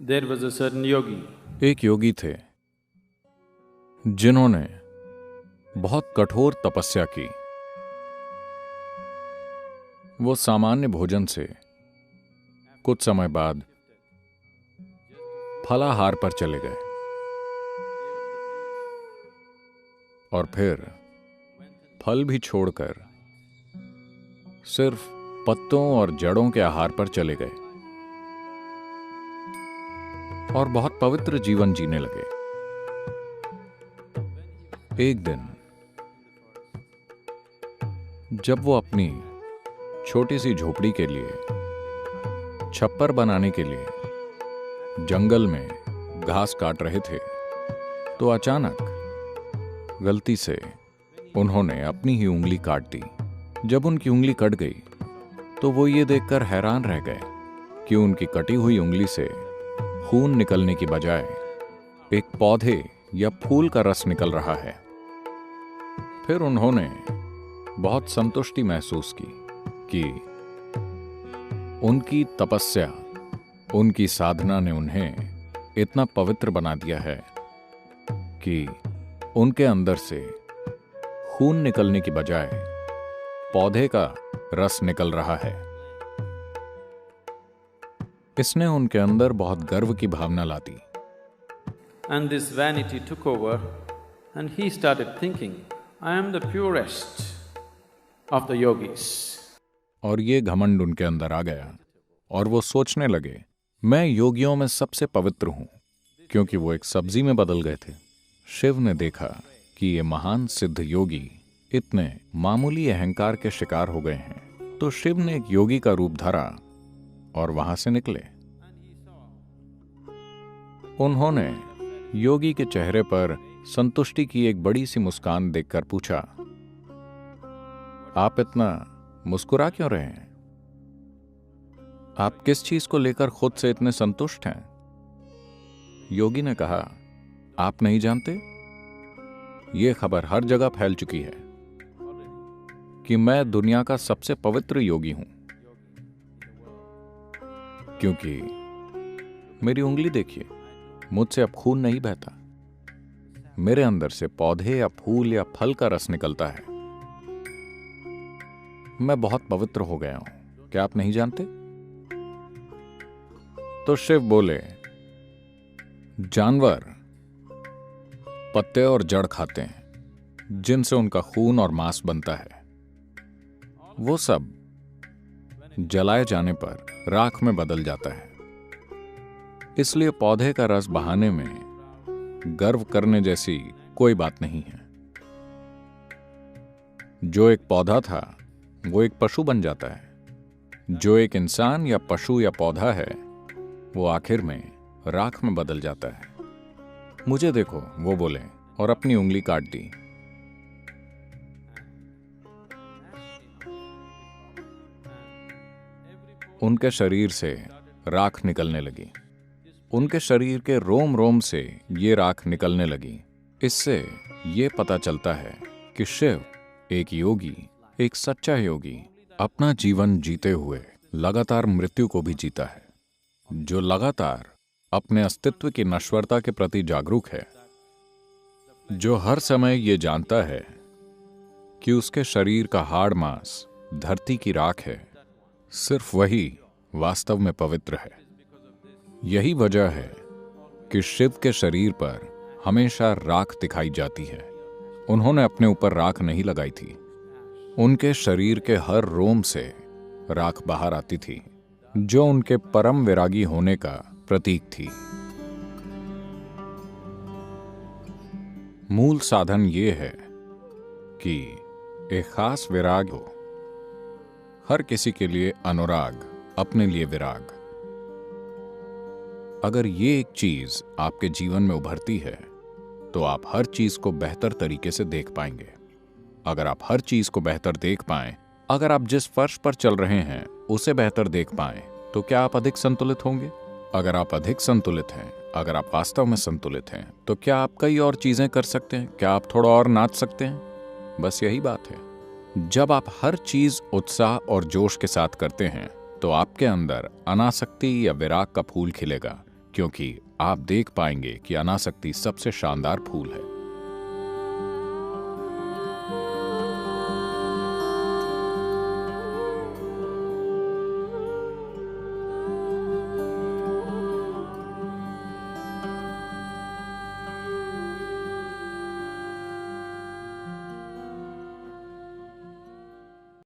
There was a certain yogi. एक योगी थे जिन्होंने बहुत कठोर तपस्या की। वो सामान्य भोजन से कुछ समय बाद फलाहार पर चले गए और फिर फल भी छोड़कर सिर्फ पत्तों और जड़ों के आहार पर चले गए और बहुत पवित्र जीवन जीने लगे। एक दिन जब वो अपनी छोटी सी झोपड़ी के लिए छप्पर बनाने के लिए जंगल में घास काट रहे थे तो अचानक गलती से उन्होंने अपनी ही उंगली काट दी। जब उनकी उंगली कट गई तो वो ये देखकर हैरान रह गए कि उनकी कटी हुई उंगली से खून निकलने की बजाय एक पौधे या फूल का रस निकल रहा है। फिर उन्होंने बहुत संतुष्टि महसूस की कि उनकी तपस्या, उनकी साधना ने उन्हें इतना पवित्र बना दिया है कि उनके अंदर से खून निकलने की बजाय पौधे का रस निकल रहा है। इसने उनके अंदर बहुत गर्व की भावना ला दी। And this vanity took over and he started thinking, I am the purest of the yogis. और ये घमंड उनके अंदर आ गया और वो सोचने लगे, मैं योगियों में सबसे पवित्र हूं, क्योंकि वो एक सब्जी में बदल गए थे। शिव ने देखा कि ये महान सिद्ध योगी इतने मामूली अहंकार के शिकार हो गए हैं, तो शिव ने एक योगी का रूप धरा और वहां से निकले। उन्होंने योगी के चेहरे पर संतुष्टि की एक बड़ी सी मुस्कान देखकर पूछा, आप इतना मुस्कुरा क्यों रहे हैं? आप किस चीज को लेकर खुद से इतने संतुष्ट हैं? योगी ने कहा, आप नहीं जानते, यह खबर हर जगह फैल चुकी है कि मैं दुनिया का सबसे पवित्र योगी हूं, क्योंकि मेरी उंगली देखिए, मुझसे अब खून नहीं बहता, मेरे अंदर से पौधे या फूल या फल का रस निकलता है। मैं बहुत पवित्र हो गया हूं, क्या आप नहीं जानते? तो शिव बोले, जानवर पत्ते और जड़ खाते हैं जिनसे उनका खून और मांस बनता है। वो सब जलाए जाने पर राख में बदल जाता है। इसलिए पौधे का रस बहाने में गर्व करने जैसी कोई बात नहीं है। जो एक पौधा था वो एक पशु बन जाता है, जो एक इंसान या पशु या पौधा है वो आखिर में राख में बदल जाता है। मुझे देखो, वो बोले और अपनी उंगली काट दी। उनके शरीर से राख निकलने लगी, उनके शरीर के रोम रोम से ये राख निकलने लगी। इससे ये पता चलता है कि शिव एक योगी, एक सच्चा योगी, अपना जीवन जीते हुए लगातार मृत्यु को भी जीता है, जो लगातार अपने अस्तित्व की नश्वरता के प्रति जागरूक है, जो हर समय ये जानता है कि उसके शरीर का हाड़ मांस धरती की राख है, सिर्फ वही वास्तव में पवित्र है। यही वजह है कि शिव के शरीर पर हमेशा राख दिखाई जाती है। उन्होंने अपने ऊपर राख नहीं लगाई थी, उनके शरीर के हर रोम से राख बाहर आती थी, जो उनके परम वैरागी होने का प्रतीक थी। मूल साधन ये है कि एक खास विराग हो, हर किसी के लिए अनुराग, अपने लिए विराग। अगर ये एक चीज आपके जीवन में उभरती है तो आप हर चीज को बेहतर तरीके से देख पाएंगे। अगर आप हर चीज को बेहतर देख पाएं, अगर आप जिस फर्श पर चल रहे हैं उसे बेहतर देख पाएं, तो क्या आप अधिक संतुलित होंगे? अगर आप अधिक संतुलित हैं, अगर आप वास्तव में संतुलित हैं, तो क्या आप कई और चीजें कर सकते हैं? क्या आप थोड़ा और नाच सकते हैं? बस यही बात है। जब आप हर चीज उत्साह और जोश के साथ करते हैं तो आपके अंदर अनासक्ति या विराग का फूल खिलेगा, क्योंकि आप देख पाएंगे कि अनासक्ति सबसे शानदार फूल है।